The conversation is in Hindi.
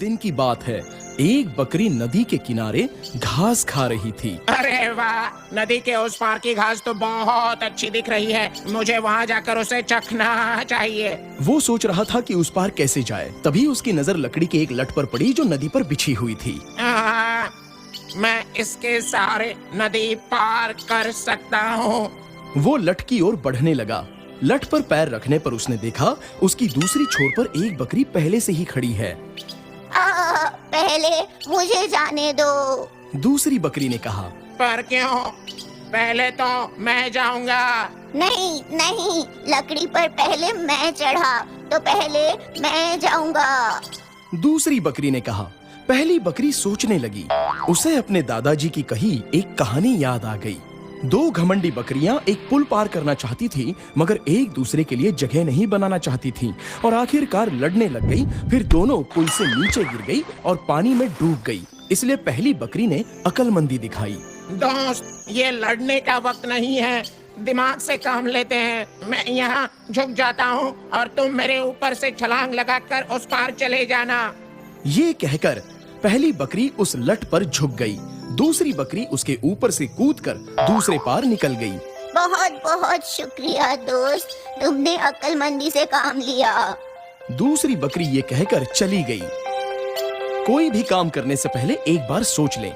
दिन की बात है, एक बकरी नदी के किनारे घास खा रही थी। अरे वाह, नदी के उस पार की घास तो बहुत अच्छी दिख रही है। मुझे वहाँ जाकर उसे चखना चाहिए। वो सोच रहा था कि उस पार कैसे जाए। तभी उसकी नजर लकड़ी के एक लट पर पड़ी जो नदी पर बिछी हुई थी। मैं इसके सहारे नदी पार कर सकता हूँ। वो लट की ओर बढ़ने लगा। लट पर पैर रखने पर उसने देखा उसकी दूसरी छोर पर एक बकरी पहले से ही खड़ी है। पहले मुझे जाने दो। दूसरी बकरी ने कहा। पर क्यों? पहले तो मैं जाऊंगा। नहीं नहीं, लकड़ी पर पहले मैं चढ़ा तो पहले मैं जाऊंगा। दूसरी बकरी ने कहा। पहली बकरी सोचने लगी। उसे अपने दादाजी की कही एक कहानी याद आ गई। दो घमंडी बकरियां एक पुल पार करना चाहती थी, मगर एक दूसरे के लिए जगह नहीं बनाना चाहती थी और आखिरकार लड़ने लग गई। फिर दोनों पुल से नीचे गिर गई और पानी में डूब गई। इसलिए पहली बकरी ने अक्लमंदी दिखाई। दोस्त, ये लड़ने का वक्त नहीं है, दिमाग से काम लेते हैं। मैं यहाँ झुक जाता हूँ और तुम मेरे ऊपर से छलांग लगाकर उस पार चले जाना। ये कहकर पहली बकरी उस लट पर झुक गई। दूसरी बकरी उसके ऊपर से कूदकर दूसरे पार निकल गई। बहुत बहुत शुक्रिया दोस्त, तुमने अक्लमंदी से काम लिया। दूसरी बकरी ये कहकर चली गई। कोई भी काम करने से पहले एक बार सोच लें।